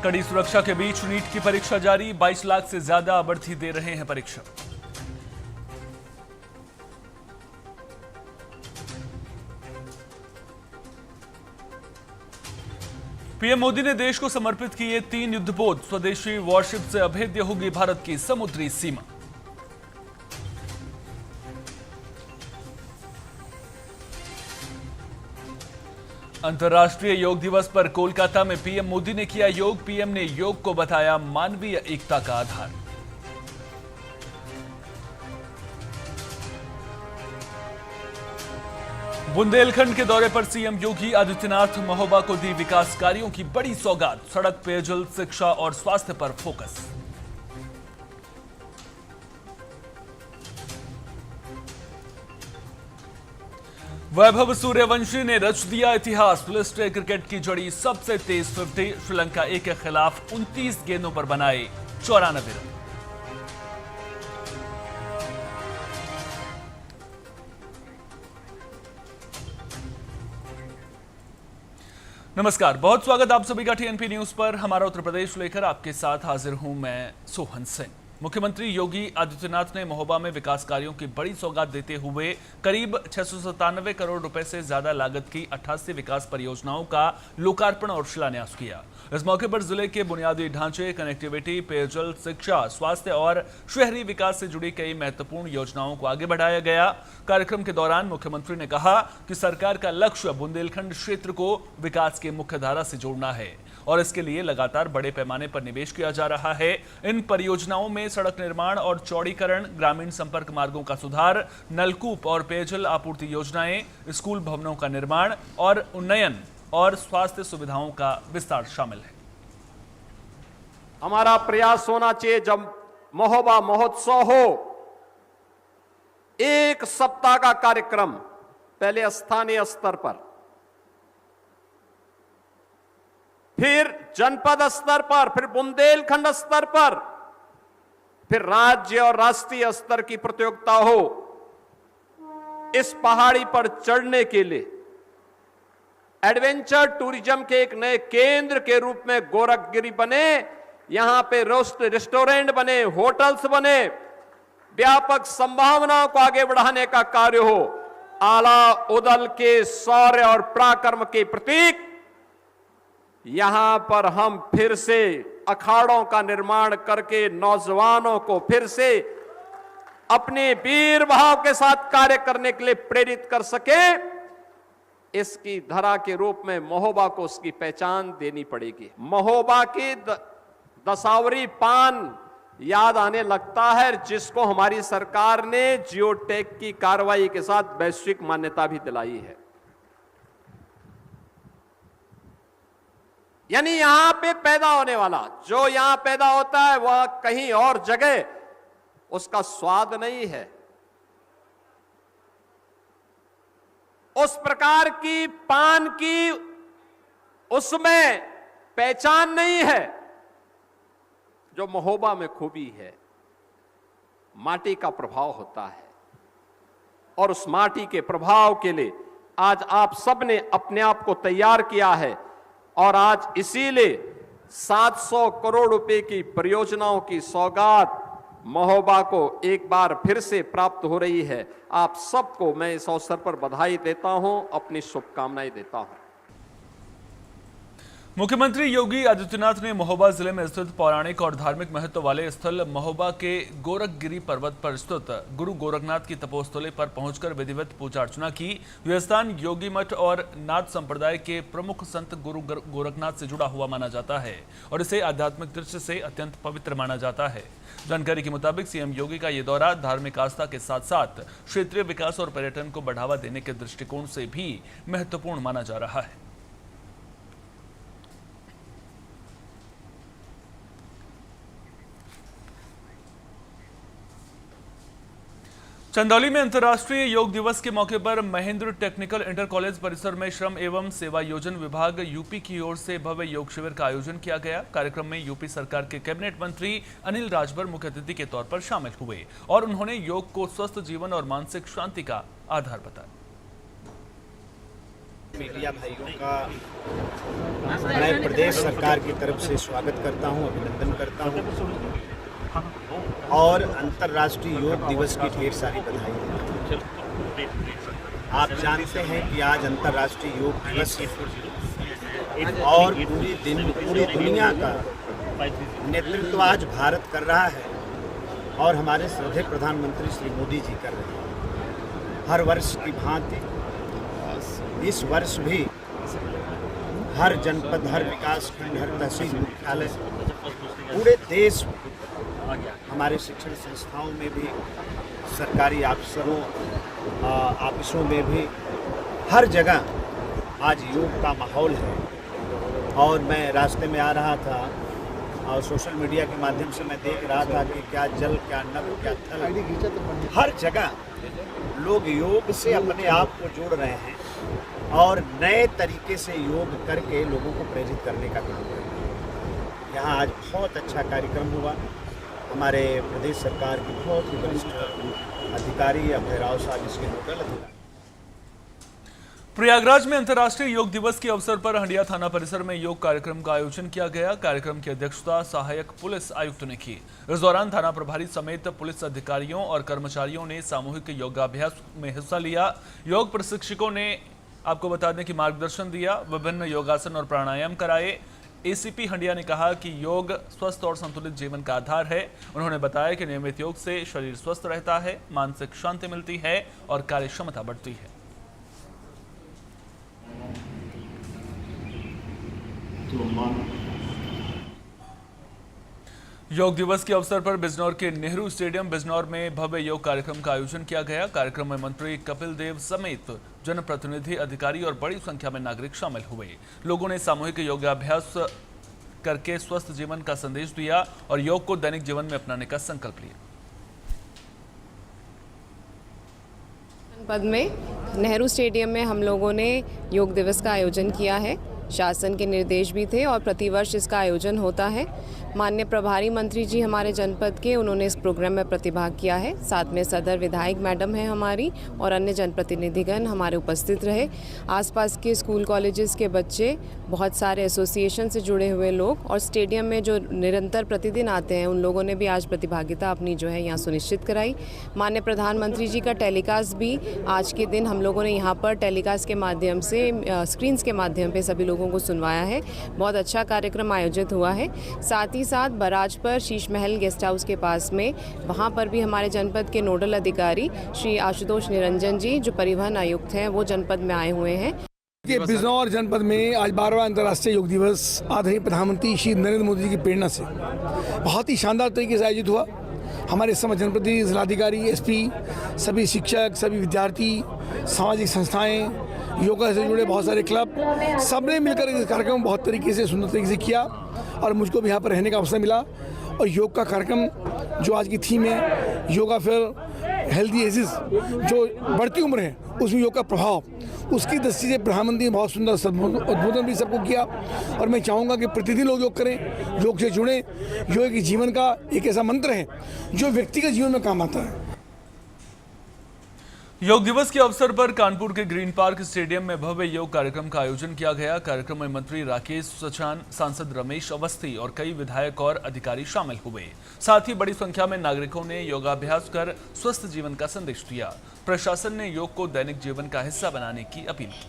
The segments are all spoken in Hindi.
कड़ी सुरक्षा के बीच नीट की परीक्षा जारी, 22 लाख से ज्यादा अभ्यर्थी दे रहे हैं परीक्षा। पीएम मोदी ने देश को समर्पित किए 3 युद्धपोत, स्वदेशी वॉरशिप से अभेद्य होगी भारत की समुद्री सीमा। अंतर्राष्ट्रीय योग दिवस पर कोलकाता में पीएम मोदी ने किया योग, पीएम ने योग को बताया मानवीय एकता का आधार। बुंदेलखंड के दौरे पर सीएम योगी आदित्यनाथ, महोबा को दी विकास कार्यों की बड़ी सौगात, सड़क, पेयजल, शिक्षा और स्वास्थ्य पर फोकस। वैभव सूर्यवंशी ने रच दिया इतिहास, टेस्ट क्रिकेट की जड़ी सबसे तेज 50, श्रीलंका ए के खिलाफ 29 गेंदों पर बनाए 94 रन। नमस्कार, बहुत स्वागत आप सभी का टीएनपी न्यूज पर। हमारा उत्तर प्रदेश लेकर आपके साथ हाजिर हूं मैं, सोहन सिंह। मुख्यमंत्री योगी आदित्यनाथ ने महोबा में विकास कार्यों की बड़ी सौगात देते हुए करीब 697 करोड़ रुपए से ज्यादा लागत की 88 विकास परियोजनाओं का लोकार्पण और शिलान्यास किया। इस मौके पर जिले के बुनियादी ढांचे, कनेक्टिविटी, पेयजल, शिक्षा, स्वास्थ्य और शहरी विकास से जुड़ी कई महत्वपूर्ण योजनाओं को आगे बढ़ाया गया। कार्यक्रम के दौरान मुख्यमंत्री ने कहा कि सरकार का लक्ष्य बुंदेलखंड क्षेत्र को विकास की मुख्यधारा से जोड़ना है और इसके लिए लगातार बड़े पैमाने पर निवेश किया जा रहा है। इन परियोजनाओं में सड़क निर्माण और चौड़ीकरण, ग्रामीण संपर्क मार्गों का सुधार, नलकूप और पेयजल आपूर्ति योजनाएं, स्कूल भवनों का निर्माण और उन्नयन और स्वास्थ्य सुविधाओं का विस्तार शामिल है। हमारा प्रयास होना चाहिए, जब महोबा महोत्सव हो, एक सप्ताह का कार्यक्रम पहले स्थानीय स्तर पर, फिर जनपद स्तर पर, फिर बुंदेलखंड स्तर पर, फिर राज्य और राष्ट्रीय स्तर की प्रतियोगिता हो। इस पहाड़ी पर चढ़ने के लिए एडवेंचर टूरिज्म के एक नए केंद्र के रूप में गोरखगिरी बने, यहां पे रेस्टोरेंट बने, होटल्स बने, व्यापक संभावनाओं को आगे बढ़ाने का कार्य हो। आला उदल के शौर्य और पराक्रम के प्रतीक यहां पर हम फिर से अखाड़ों का निर्माण करके नौजवानों को फिर से अपने वीर भाव के साथ कार्य करने के लिए प्रेरित कर सके, इसकी धरा के रूप में महोबा को उसकी पहचान देनी पड़ेगी। महोबा की दसावरी पान याद आने लगता है, जिसको हमारी सरकार ने जियोटेक की कार्रवाई के साथ वैश्विक मान्यता भी दिलाई है। यानी यहां पे पैदा होने वाला, जो यहां पैदा होता है वह कहीं और जगह उसका स्वाद नहीं है, उस प्रकार की पान की उसमें पहचान नहीं है जो महोबा में खूबी है। माटी का प्रभाव होता है और उस माटी के प्रभाव के लिए आज आप सबने अपने आप को तैयार किया है और आज इसीलिए 700 करोड़ रुपए की परियोजनाओं की सौगात महोबा को एक बार फिर से प्राप्त हो रही है। आप सबको मैं इस अवसर पर बधाई देता हूं, अपनी शुभकामनाएं देता हूं। मुख्यमंत्री योगी आदित्यनाथ ने महोबा जिले में स्थित पौराणिक और धार्मिक महत्व वाले स्थल महोबा के गोरखगिरी पर्वत पर स्थित गुरु गोरखनाथ की तपोस्थली पर पहुंचकर विधिवत पूजा अर्चना की। यह स्थान योगी मठ और नाथ संप्रदाय के प्रमुख संत गुरु गोरखनाथ से जुड़ा हुआ माना जाता है और इसे आध्यात्मिक दृष्टि से अत्यंत पवित्र माना जाता है। जानकारी के मुताबिक सीएम योगी का यह दौरा धार्मिक आस्था के साथ साथ क्षेत्रीय विकास और पर्यटन को बढ़ावा देने के दृष्टिकोण से भी महत्वपूर्ण माना जा रहा है। चंदौली में अंतर्राष्ट्रीय योग दिवस के मौके पर महेंद्र टेक्निकल इंटर कॉलेज परिसर में श्रम एवं सेवा योजन विभाग यूपी की ओर से भव्य योग शिविर का आयोजन किया गया। कार्यक्रम में यूपी सरकार के कैबिनेट मंत्री अनिल राजभर मुख्य अतिथि के तौर पर शामिल हुए और उन्होंने योग को स्वस्थ जीवन और मानसिक शांति का आधार बताया। मीडिया भाइयों का मैं प्रदेश सरकार की तरफ से स्वागत करता हूं, अभिनंदन करता हूं और अंतर्राष्ट्रीय योग दिवस की ढेर सारी बधाई। आप जानते हैं कि आज अंतर्राष्ट्रीय योग दिवस है और पूरी दुनिया का नेतृत्व आज भारत कर रहा है और हमारे श्रद्धेय प्रधानमंत्री श्री मोदी जी कर रहे हैं। हर वर्ष की भांति इस वर्ष भी हर जनपद, हर विकास खंड, हर तहसील मुख्यालय, पूरे देश में हमारे शिक्षण संस्थाओं में भी, सरकारी अफसरों ऑफिसों में भी, हर जगह आज योग का माहौल है। और मैं रास्ते में आ रहा था और सोशल मीडिया के माध्यम से मैं देख रहा था कि क्या जल, क्या नभ, क्या थल, हर जगह लोग योग से अपने आप को जोड़ रहे हैं और नए तरीके से योग करके लोगों को प्रेरित करने का काम कर रहे हैं। यहाँ आज बहुत अच्छा कार्यक्रम हुआ। हमारे प्रदेश सरकार के बहुत ही वरिष्ठ अधिकारी अभय राव साहब इसके नोडल अधिकारी। प्रयागराज में अंतर्राष्ट्रीय योग दिवस के अवसर पर हंडिया थाना परिसर में योग कार्यक्रम का आयोजन किया गया। कार्यक्रम की अध्यक्षता सहायक पुलिस आयुक्त ने की। इस दौरान थाना प्रभारी समेत पुलिस अधिकारियों और कर्मचारियों ने सामूहिक योगाभ्यास में हिस्सा लिया। योग प्रशिक्षकों ने आपको बता दें कि मार्गदर्शन दिया, विभिन्न योगासन और प्राणायाम कराए। एसीपी हंडिया ने कहा कि योग स्वस्थ और संतुलित जीवन का आधार है। उन्होंने बताया कि नियमित योग से शरीर स्वस्थ रहता है, मानसिक शांति मिलती है और कार्य क्षमता बढ़ती है। योग दिवस के अवसर पर बिजनौर के नेहरू स्टेडियम बिजनौर में भव्य योग कार्यक्रम का आयोजन किया गया। कार्यक्रम में मंत्री कपिल देव समेत जनप्रतिनिधि, अधिकारी और बड़ी संख्या में नागरिक शामिल हुए। लोगों ने सामूहिक योगाभ्यास करके स्वस्थ जीवन का संदेश दिया और योग को दैनिक जीवन में अपनाने का संकल्प लिया। जनपद में नेहरू स्टेडियम में हम लोगों ने योग दिवस का आयोजन किया है। शासन के निर्देश भी थे और प्रतिवर्ष इसका आयोजन होता है। माननीय प्रभारी मंत्री जी हमारे जनपद के, उन्होंने इस प्रोग्राम में प्रतिभाग किया है। साथ में सदर विधायक मैडम है हमारी और अन्य जनप्रतिनिधिगण हमारे उपस्थित रहे। आसपास के स्कूल कॉलेजेस के बच्चे, बहुत सारे एसोसिएशन से जुड़े हुए लोग और स्टेडियम में जो निरंतर प्रतिदिन आते हैं, उन लोगों ने भी आज प्रतिभागिता अपनी जो है यहाँ सुनिश्चित कराई। माननीय प्रधानमंत्री जी का टेलीकास्ट भी आज के दिन हम लोगों ने यहाँ पर टेलीकास्ट के माध्यम से, स्क्रीन्स के माध्यम पर सभी लोगों को सुनवाया है। बहुत अच्छा कार्यक्रम आयोजित हुआ है। साथ ही साथ बराज पर शीश महल गेस्ट हाउस के पास में, वहां पर भी हमारे जनपद के नोडल अधिकारी श्री आशुतोष निरंजन जी, जो परिवहन आयुक्त हैं, वो जनपद में आए हुए हैं। बिजनौर जनपद में आज 12वां अंतर्राष्ट्रीय योग दिवस आदरणीय प्रधानमंत्री श्री नरेंद्र मोदी जी की प्रेरणा से बहुत ही शानदार तरीके से आयोजित हुआ। हमारे समस्त जनप्रतिनिधि, जिलाधिकारी, एसपी, सभी शिक्षक, सभी विद्यार्थी, सामाजिक संस्थाएं, योगा से जुड़े बहुत सारे क्लब, सबने मिलकर इस कार्यक्रम बहुत तरीके से, सुंदर तरीके से किया और मुझको भी यहाँ पर रहने का अवसर मिला। और योग का कार्यक्रम जो आज की थीम है, योगा फॉर हेल्दी एजेस, जो बढ़ती उम्र है उसमें योग का प्रभाव, उसकी दृष्टि से प्रधानमंत्री ने बहुत सुंदर उद्बोधन भी सबको किया। और मैं चाहूँगा कि प्रतिदिन लोग योग करें, योग से जुड़ें। योग एक जीवन का एक ऐसा मंत्र है जो व्यक्तिगत जीवन में काम आता है। योग दिवस के अवसर पर कानपुर के ग्रीन पार्क स्टेडियम में भव्य योग कार्यक्रम का आयोजन किया गया। कार्यक्रम में मंत्री राकेश सचान, सांसद रमेश अवस्थी और कई विधायक और अधिकारी शामिल हुए। साथ ही बड़ी संख्या में नागरिकों ने योगाभ्यास कर स्वस्थ जीवन का संदेश दिया। प्रशासन ने योग को दैनिक जीवन का हिस्सा बनाने की अपील की।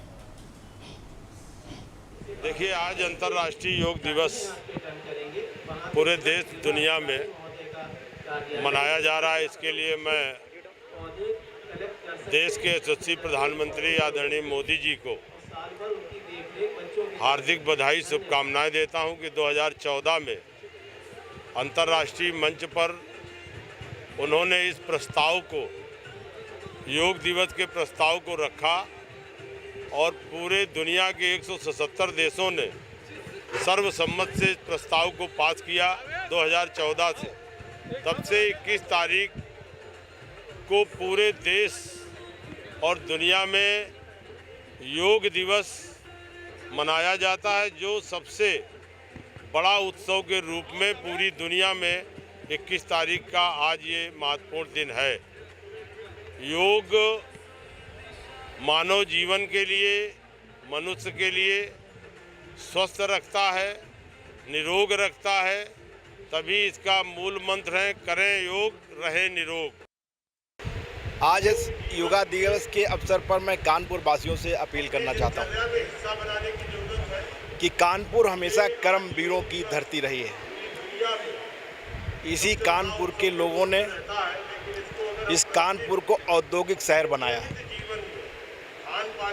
देखिए, आज अंतर्राष्ट्रीय योग दिवस पूरे देश दुनिया में मनाया जा रहा है। इसके लिए मैं देश के यशस्वी प्रधानमंत्री आदरणीय मोदी जी को हार्दिक बधाई, शुभकामनाएं देता हूं कि 2014 में अंतर्राष्ट्रीय मंच पर उन्होंने इस प्रस्ताव को, योग दिवस के प्रस्ताव को रखा और पूरे दुनिया के 177 देशों ने सर्वसम्मत से इस प्रस्ताव को पास किया 2014 से। तब से 21 तारीख को पूरे देश और दुनिया में योग दिवस मनाया जाता है, जो सबसे बड़ा उत्सव के रूप में पूरी दुनिया में 21 तारीख का आज ये महत्वपूर्ण दिन है। योग मानव जीवन के लिए मनुष्य के लिए स्वस्थ रखता है, निरोग रखता है। तभी इसका मूल मंत्र है, करें योग, रहे निरोग। आज इस योगा दिवस के अवसर पर मैं कानपुर वासियों से अपील करना चाहता हूँ कि कानपुर हमेशा कर्मवीरों की धरती रही है। इसी कानपुर के लोगों ने इस कानपुर को औद्योगिक शहर बनाया है।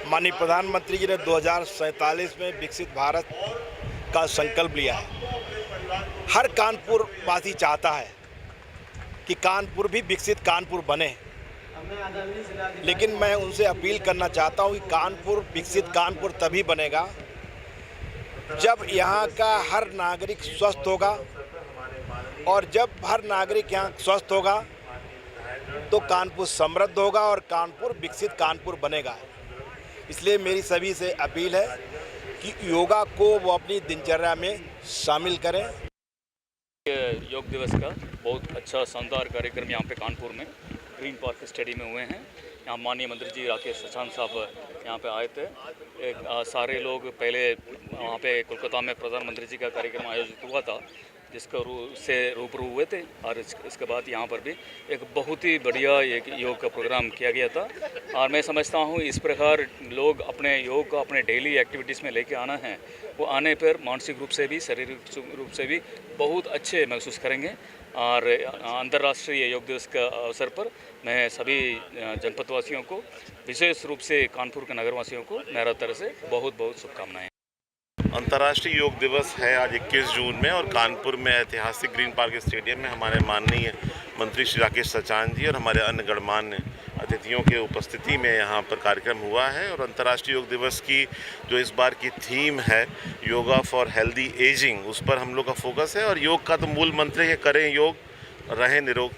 माननीय प्रधानमंत्री जी ने 2047 में विकसित भारत का संकल्प लिया है। हर कानपुर वासी चाहता है कि कानपुर भी विकसित कानपुर बने, लेकिन मैं उनसे अपील करना चाहता हूँ कि कानपुर विकसित कानपुर तभी बनेगा जब यहाँ का हर नागरिक स्वस्थ होगा, और जब हर नागरिक यहाँ स्वस्थ होगा तो कानपुर समृद्ध होगा और कानपुर विकसित कानपुर बनेगा। इसलिए मेरी सभी से अपील है कि योगा को वो अपनी दिनचर्या में शामिल करें। योग दिवस का बहुत अच्छा शानदार कार्यक्रम यहाँ पे कानपुर में ग्रीन पार्क स्टेडियम में हुए हैं। यहाँ माननीय मंत्री जी राकेश सचान साहब यहाँ पे आए थे। सारे लोग पहले वहाँ पे कोलकाता में प्रधानमंत्री जी का कार्यक्रम आयोजित हुआ था, जिसको से रूबरू हुए थे, और इसके बाद यहाँ पर भी एक बहुत ही बढ़िया एक योग का प्रोग्राम किया गया था। और मैं समझता हूँ इस प्रकार लोग अपने योग को अपने डेली एक्टिविटीज़ में लेके आना है, वो आने पर मानसिक रूप से भी शारीरिक रूप से भी बहुत अच्छे महसूस करेंगे। और अंतर्राष्ट्रीय योग दिवस के अवसर पर मैं सभी जनपदवासियों को, विशेष रूप से कानपुर के नगरवासियों को मेरा तरफ से बहुत बहुत शुभकामनाएँ। अंतर्राष्ट्रीय योग दिवस है आज 21 जून में, और कानपुर में ऐतिहासिक ग्रीन पार्क स्टेडियम में हमारे माननीय मंत्री श्री राकेश सचान जी और हमारे अन्य गणमान्य अतिथियों के उपस्थिति में यहाँ पर कार्यक्रम हुआ है। और अंतर्राष्ट्रीय योग दिवस की जो इस बार की थीम है, योगा फॉर हेल्दी एजिंग, उस पर हम लोग का फोकस है। और योग का तो मूल मंत्र है, करें योग, रहें निरोग।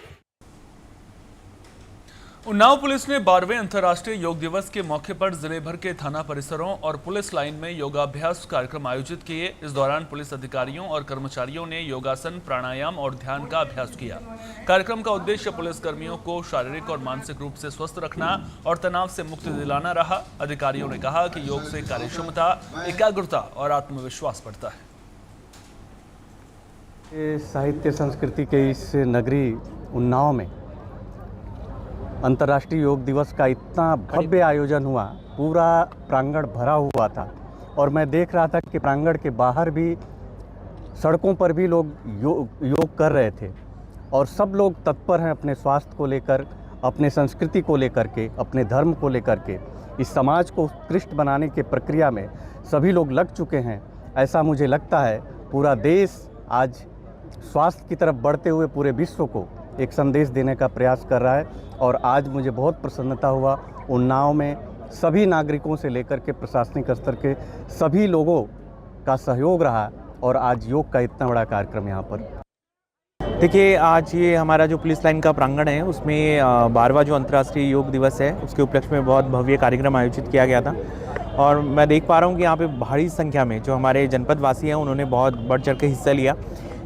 उन्नाव पुलिस ने 12वें अंतर्राष्ट्रीय योग दिवस के मौके पर जिले भर के थाना परिसरों और पुलिस लाइन में योगाभ्यास कार्यक्रम आयोजित किए। इस दौरान पुलिस अधिकारियों और कर्मचारियों ने योगासन, प्राणायाम और ध्यान का अभ्यास किया। कार्यक्रम का उद्देश्य पुलिसकर्मियों को शारीरिक और मानसिक रूप से स्वस्थ रखना और तनाव से मुक्ति दिलाना रहा। अधिकारियों ने कहा कि योग से कार्यक्षमता, एकाग्रता और आत्मविश्वास बढ़ता है। साहित्य संस्कृति के इस नगरी उन्नाव में अंतर्राष्ट्रीय योग दिवस का इतना भव्य आयोजन हुआ, पूरा प्रांगण भरा हुआ था। और मैं देख रहा था कि प्रांगण के बाहर भी, सड़कों पर भी लोग योग कर रहे थे। और सब लोग तत्पर हैं अपने स्वास्थ्य को लेकर, अपने संस्कृति को लेकर के, अपने धर्म को लेकर के। इस समाज को उत्कृष्ट बनाने की प्रक्रिया में सभी लोग लग चुके हैं। ऐसा मुझे लगता है पूरा देश आज स्वास्थ्य की तरफ बढ़ते हुए पूरे विश्व को एक संदेश देने का प्रयास कर रहा है। और आज मुझे बहुत प्रसन्नता हुआ, उन्नाव में सभी नागरिकों से लेकर के प्रशासनिक स्तर के सभी लोगों का सहयोग रहा, और आज योग का इतना बड़ा कार्यक्रम यहाँ पर। देखिए, आज ये हमारा जो पुलिस लाइन का प्रांगण है, उसमें 12वां जो अंतर्राष्ट्रीय योग दिवस है, उसके उपलक्ष्य में बहुत भव्य कार्यक्रम आयोजित किया गया था। और मैं देख पा रहा हूँ कि यहाँ पे भारी संख्या में जो हमारे जनपद वासी हैं, उन्होंने बहुत बढ़ चढ़ के हिस्सा लिया।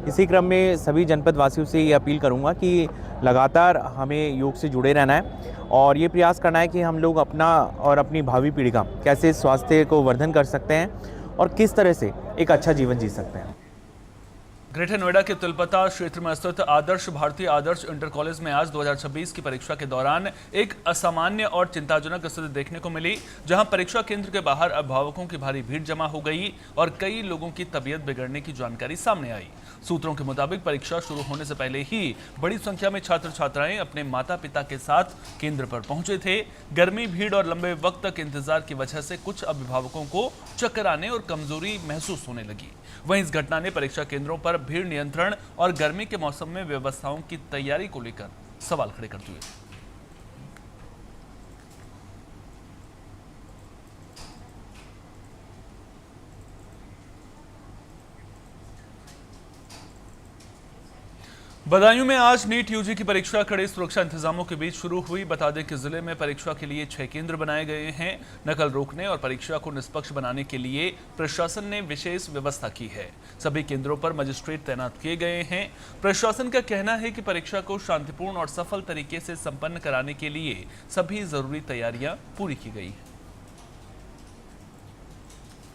इसी क्रम में सभी जनपद वासियों से ये अपील करूंगा कि लगातार हमें योग से जुड़े रहना है और ये प्रयास करना है कि हम लोग अपना और अपनी भावी पीढ़ी का कैसे स्वास्थ्य को वर्धन कर सकते हैं और किस तरह से एक अच्छा जीवन जी सकते हैं। ग्रेटर नोएडा के तिलपता क्षेत्र में स्थित आदर्श भारतीय आदर्श इंटर कॉलेज में आज 2026 की परीक्षा के दौरान एक असामान्य और चिंताजनक स्थिति देखने को मिली, जहां परीक्षा केंद्र के बाहर अभिभावकों की भारी भीड़ जमा हो गई और कई लोगों की तबीयत बिगड़ने की जानकारी सामने आई। सूत्रों के मुताबिक परीक्षा शुरू होने से पहले ही बड़ी संख्या में छात्र छात्राएं अपने माता पिता के साथ केंद्र पर पहुंचे थे। गर्मी, भीड़ और लंबे वक्त तक इंतजार की वजह से कुछ अभिभावकों को चक्कर आने और कमजोरी महसूस होने लगी। वहीं इस घटना ने परीक्षा केंद्रों पर भीड़ नियंत्रण और गर्मी के मौसम में व्यवस्थाओं की तैयारी को लेकर सवाल खड़े कर दिए। बदायूं में आज नीट यूजी की परीक्षा कड़े सुरक्षा इंतजामों के बीच शुरू हुई। बता दें कि जिले में परीक्षा के लिए 6 केंद्र बनाए गए हैं। नकल रोकने और परीक्षा को निष्पक्ष बनाने के लिए प्रशासन ने विशेष व्यवस्था की है। सभी केंद्रों पर मजिस्ट्रेट तैनात किए गए हैं। प्रशासन का कहना है कि परीक्षा को शांतिपूर्ण और सफल तरीके से संपन्न कराने के लिए सभी जरूरी तैयारियां पूरी की गई हैं।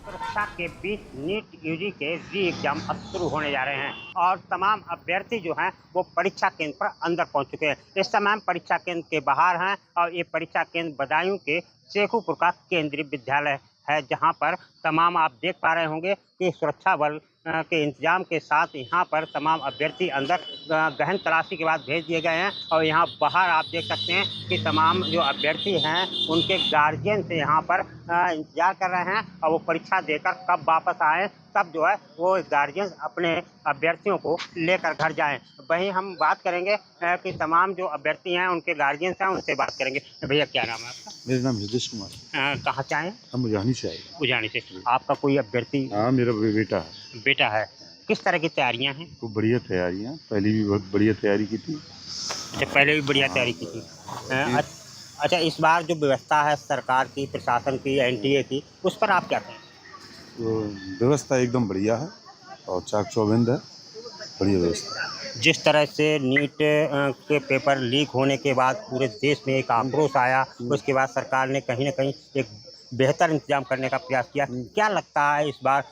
सुरक्षा के बीच नीट यूजी के री एग्जाम अब शुरू होने जा रहे हैं और तमाम अभ्यर्थी जो हैं वो परीक्षा केंद्र पर अंदर पहुंच चुके हैं। इस समय हम परीक्षा केंद्र के बाहर हैं और ये परीक्षा केंद्र बदायूं के शेखुपुर का केंद्रीय विद्यालय है, जहां पर तमाम आप देख पा रहे होंगे कि सुरक्षा बल के इंतजाम के साथ यहाँ पर तमाम अभ्यर्थी अंदर गहन तलाशी के बाद भेज दिए गए हैं और यहाँ बाहर आप देख सकते हैं कि तमाम जो अभ्यर्थी हैं उनके गार्जियन से यहाँ पर इंतजार कर रहे हैं और वो परीक्षा देकर कब वापस आए, तब जो है वो गार्जियन अपने अभ्यर्थियों को लेकर घर जाएं। वहीं हम बात करेंगे कि तमाम जो अभ्यर्थी हैं उनके गार्जियन हैं, उनसे बात करेंगे। भैया क्या नाम है आपका? मेरा नाम हृदय कुमार। कहाँ से आए? हम उजानी से आए। उजानी से। आपका कोई अभ्यर्थी? हाँ, मेरा बेटा है। बेटा है। किस तरह की तैयारियां हैं? खूब बढ़िया तैयारियां, पहले भी बहुत बढ़िया तैयारी की थी। अच्छा, पहले भी बढ़िया तैयारी की थी। अच्छा, इस बार जो व्यवस्था है सरकार की, प्रशासन की, एनटीए की, उस पर आप क्या कहें? तो व्यवस्था एकदम बढ़िया है और चाक चौबंद है, बढ़िया व्यवस्था। जिस तरह से नीट के पेपर लीक होने के बाद पूरे देश में एक आक्रोश आया, उसके बाद सरकार ने कहीं ना कहीं एक बेहतर इंतजाम करने का प्रयास किया। क्या लगता है इस बार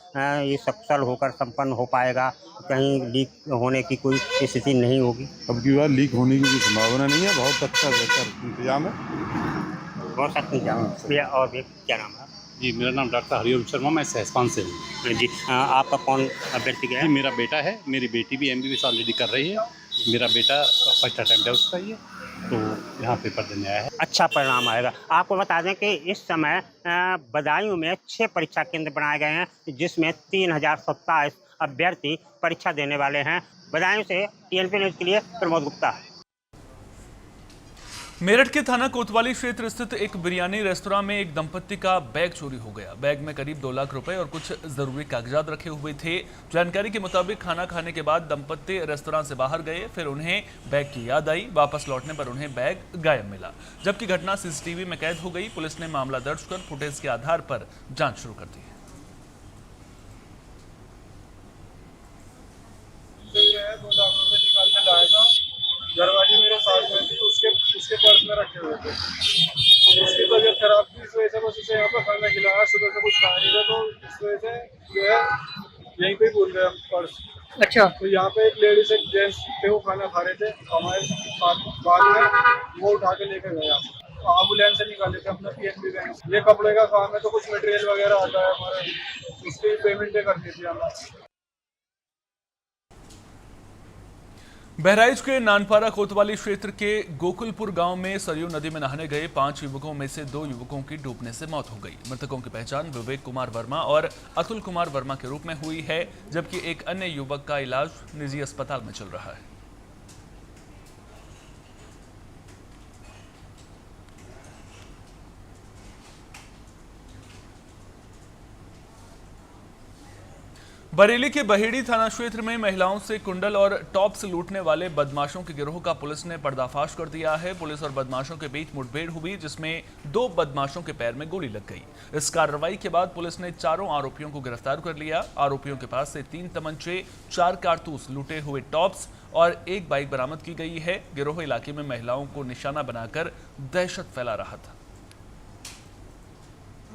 ये सफल होकर संपन्न हो पाएगा? कहीं लीक होने की कोई स्थिति नहीं होगी? अब की बार लीक होने की कोई संभावना नहीं है। बहुत अच्छा बेहतर इंतजाम है, बहुत अच्छा इंतजाम। भैया और भी क्या नाम है? जी, मेरा नाम डॉक्टर हरिओम शर्मा, मैं सहसपान से हूँ। जी, आपका कौन अभ्यर्थी है? मेरा बेटा है, मेरी बेटी भी MBBS ऑलरेडी कर रही है। मेरा बेटा फर्स्ट अटैम्प्ट है उसका, ये तो यहाँ पेपर देने आया है। अच्छा परिणाम आएगा। आपको बता दें कि इस समय बदायूं में 6 परीक्षा केंद्र बनाए गए हैं, जिसमें 3027 अभ्यर्थी परीक्षा देने वाले हैं। बदायूं से TNP न्यूज़ के लिए प्रमोद गुप्ता। मेरठ के थाना कोतवाली क्षेत्र स्थित एक बिरयानी रेस्तोरां में एक दंपत्ति का बैग चोरी हो गया। बैग में करीब 2 लाख रुपए और कुछ जरूरी कागजात रखे हुए थे। जानकारी के मुताबिक खाना खाने के बाद दंपत्ति रेस्तोरां से बाहर गए, फिर उन्हें बैग की याद आई। वापस लौटने पर उन्हें बैग गायब मिला, जबकि घटना CCTV में कैद हो गई। पुलिस ने मामला दर्ज कर फुटेज के आधार पर जांच शुरू कर दी है। दरवाजे मेरे साथ में थी, उसके पर्स में रखे हुए थे। उसकी तबीयत खराब थी, इस वजह से बस उसे यहाँ पर खाना खिलाया। सुबह से कुछ खा नहीं था, तो इस वजह से जो है यहीं पे भूल गए पर्स। अच्छा, तो यहाँ पे एक लेडीज एक जेंट्स थे, वो खाना खा रहे थे हमारे साथ। बाद में वो उठा के लेकर गया, एम्बुलेंस से निकाले थे अपना PNB बैंक से। ये कपड़े का काम है, तो कुछ मटेरियल वगैरह आता है हमारे, उसकी पेमेंट करनी थी हमें। बहराइच के नानपारा कोतवाली क्षेत्र के गोकुलपुर गांव में सरयू नदी में नहाने गए 5 युवकों में से 2 युवकों की डूबने से मौत हो गई। मृतकों की पहचान विवेक कुमार वर्मा और अतुल कुमार वर्मा के रूप में हुई है, जबकि एक अन्य युवक का इलाज निजी अस्पताल में चल रहा है। बरेली के बहेड़ी थाना क्षेत्र में महिलाओं से कुंडल और टॉप्स लूटने वाले बदमाशों के गिरोह का पुलिस ने पर्दाफाश कर दिया है। पुलिस और बदमाशों के बीच मुठभेड़ हुई, जिसमें 2 बदमाशों के पैर में गोली लग गई। इस कार्रवाई के बाद पुलिस ने 4 आरोपियों को गिरफ्तार कर लिया। आरोपियों के पास से 3 तमंचे, 4 कारतूस, लूटे हुए टॉप्स और 1 बाइक बरामद की गई है। गिरोह इलाके में महिलाओं को निशाना बनाकर दहशत फैला रहा था।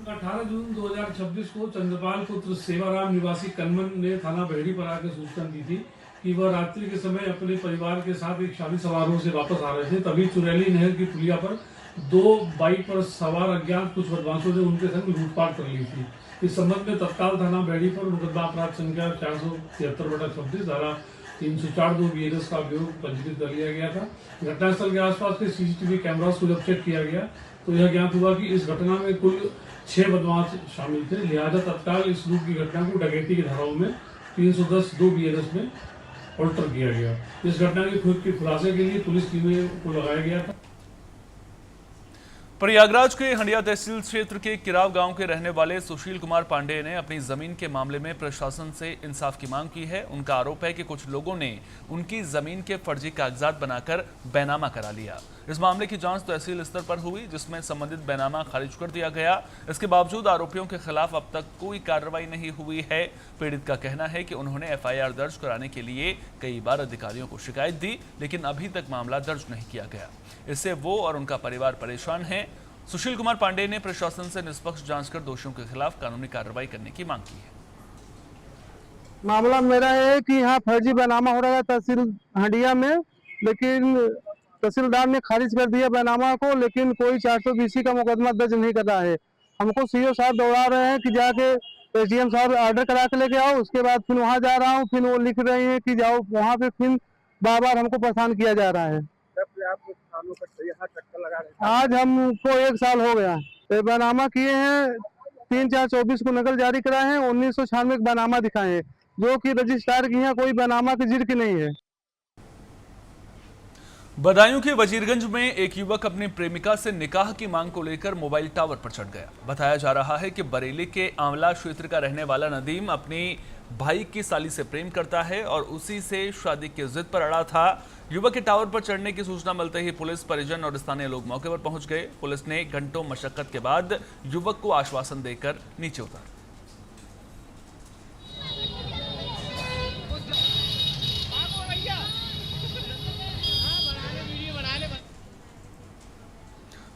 18 जून 2026 को चंद्रपाल पुत्र सेवाराम निवासी कनमन ने थाना बहेड़ी पर आकर सूचना दी थी कि वह रात्रि के समय अपने परिवार के साथ एक शादी समारोह से वापस आ रहे थे। तभी चुरैली नहर की पुलिया पर 2 बाइक पर सवार अज्ञात कुछ बदमाशों ने उनके संग लूटपाट कर ली थी। इस संबंध में तत्काल थाना बहेड़ी पर मुकदमा अपराध संख्या 473/26 धारा 304(2) BNS का अभियोग पंजीकृत कर लिया गया था। घटनास्थल के आसपास के CCTV कैमरास को जब चेक किया गया तो यह ज्ञात हुआ कि इस घटना में कुल 6 बदमाश शामिल थे। लिहाजा तत्काल इस लूट की घटना को डकैती की धाराओं में 310(2) BNS में अल्टर किया गया। इस घटना के खुलासे के लिए पुलिस टीमें को लगाया गया था। प्रयागराज के हंडिया तहसील क्षेत्र के किराव गांव के रहने वाले सुशील कुमार पांडे ने अपनी जमीन के मामले में प्रशासन से इंसाफ की मांग की है। उनका आरोप है कि कुछ लोगों ने उनकी जमीन के फर्जी कागजात बनाकर बैनामा करा लिया। इस मामले की जांच तहसील स्तर पर हुई, जिसमें संबंधित बैनामा खारिज कर दिया गया। इसके बावजूद आरोपियों के खिलाफ अब तक कोई कार्रवाई नहीं हुई है। पीड़ित का कहना है कि उन्होंने FIR दर्ज कराने के लिए कई बार अधिकारियों को शिकायत दी, लेकिन अभी तक मामला दर्ज नहीं किया गया। इससे वो और उनका परिवार परेशान है। सुशील कुमार पांडे ने प्रशासन से निष्पक्ष जांच कर दोषियों के खिलाफ कानूनी कार्रवाई करने की मांग की है। मामला मेरा है कि यहाँ फर्जी बैनामा हो रहा है तहसील हंडिया में, लेकिन तहसीलदार ने खारिज कर दिया बैनामा को, लेकिन कोई 420 का मुकदमा दर्ज नहीं कर रहा है। हमको सीओ साहब दौड़ा रहे हैं कि जाके एसडीएम साहब ऑर्डर करा के लेके आओ, उसके बाद फिर वहाँ जा रहा हूँ, फिर वो लिख रहे हैं कि जाओ वहाँ पे, फिर बार बार हमको परेशान किया जा रहा है। आज हमको 1 साल हो गया, बैनामा किए हैं 3/4/24 को नकल जारी कराए हैं, 1996 बैनामा दिखाए हैं, जो कि रजिस्ट्रार की यहाँ कोई बैनामा की जिरकी नहीं है। बदायूं के वजीरगंज में एक युवक अपनी प्रेमिका से निकाह की मांग को लेकर मोबाइल टावर पर चढ़ गया। बताया जा रहा है कि बरेली के आंवला क्षेत्र का रहने वाला नदीम अपनी भाई की साली से प्रेम करता है और उसी से शादी की जिद पर अड़ा था। युवक के टावर पर चढ़ने की सूचना मिलते ही पुलिस, परिजन और स्थानीय लोग मौके पर पहुंच गए। पुलिस ने घंटों मशक्कत के बाद युवक को आश्वासन देकर नीचे उतारा।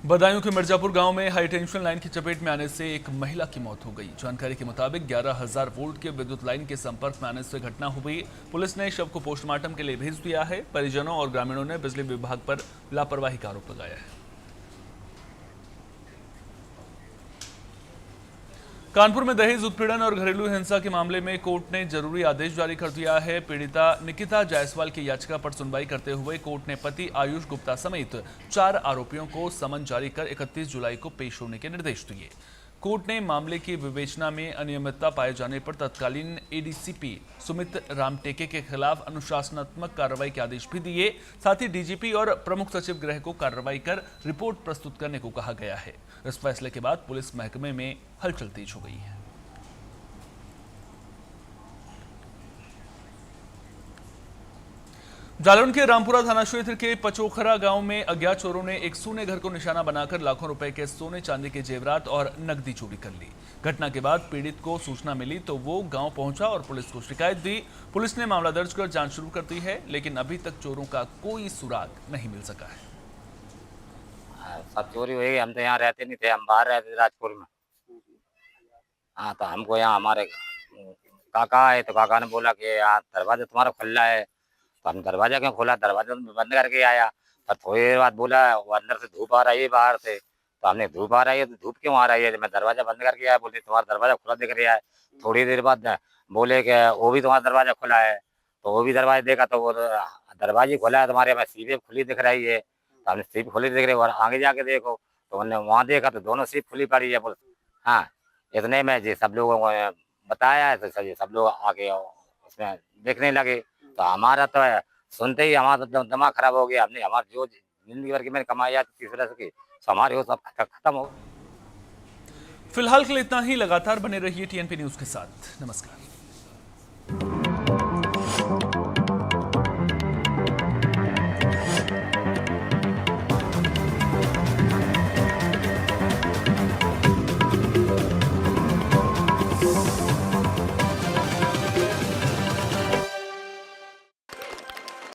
बदायूं के मिर्जापुर गांव में हाई टेंशन लाइन की चपेट में आने से एक महिला की मौत हो गई। जानकारी के मुताबिक 11,000 वोल्ट के विद्युत लाइन के संपर्क में आने से घटना हुई। पुलिस ने शव को पोस्टमार्टम के लिए भेज दिया है। परिजनों और ग्रामीणों ने बिजली विभाग पर लापरवाही का आरोप लगाया है। कानपुर में दहेज उत्पीड़न और घरेलू हिंसा के मामले में कोर्ट ने जरूरी आदेश जारी कर दिया है। पीड़िता निकिता जायसवाल की याचिका पर सुनवाई करते हुए कोर्ट ने पति आयुष गुप्ता समेत 4 आरोपियों को समन जारी कर 31 जुलाई को पेश होने के निर्देश दिए। कोर्ट ने मामले की विवेचना में अनियमितता पाए जाने पर तत्कालीन एडीसीपी सुमित रामटेके के खिलाफ अनुशासनात्मक कार्रवाई के आदेश भी दिए। साथ ही डीजीपी और प्रमुख सचिव गृह को कार्रवाई कर रिपोर्ट प्रस्तुत करने को कहा गया है। इस फैसले के बाद पुलिस महकमे में हलचल तेज हो गई है। जालौन के रामपुरा थाना क्षेत्र के पचोखरा गांव में अज्ञात चोरों ने एक सोने घर को निशाना बनाकर लाखों रुपए के सोने चांदी के जेवरात और नकदी चोरी कर ली। घटना के बाद पीड़ित को सूचना मिली तो वो गांव पहुंचा और पुलिस को शिकायत दी। पुलिस ने मामला दर्ज कर जांच शुरू कर दी है, लेकिन अभी तक चोरों का कोई सुराग नहीं मिल सका है। सब चोरी हुई। हम तो यहाँ रहते नहीं थे, हम बाहर रहते थे राजपुर में। हाँ, तो हमको यहाँ हमारे काका है, तो काका ने बोला कि यहाँ दरवाजा तुम्हारा खुला है। तो हम दरवाजा क्यों खोला, दरवाजा बंद करके आया। पर थोड़ी देर बाद बोला वो अंदर से धूप आ रही है बाहर से। तो हमने धूप आ रही है तो धूप क्यों आ रही है, मैं दरवाजा बंद करके आया। बोले तुम्हारा दरवाजा खुला दिख रहा है। थोड़ी देर बाद बोले कि वो भी तुम्हारा दरवाजा खुला है। तो वो भी दरवाजा देखा तो वो दरवाजे खुला है, तुम्हारे में सीपें खुली दिख रही है। तो हमने सीप खुली दिख रही है और आगे जाके देखो तो उन्होंने वहाँ देखा तो दोनों सीप खुली पड़ी है। बोले हाँ, इतने में जी सब लोगों को बताया है तो सब लोग आके उसमें देखने लगे। तो हमारा तो सुनते ही हमारा तो दिमाग खराब हो गया। हमने हमारी जो जिंदगी भर की मैंने कमाई है 30 वर्ष की, हमारे वो सब खत्म हो। फिलहाल के लिए इतना ही। लगातार बने रहिए टीएनपी न्यूज के साथ। नमस्कार।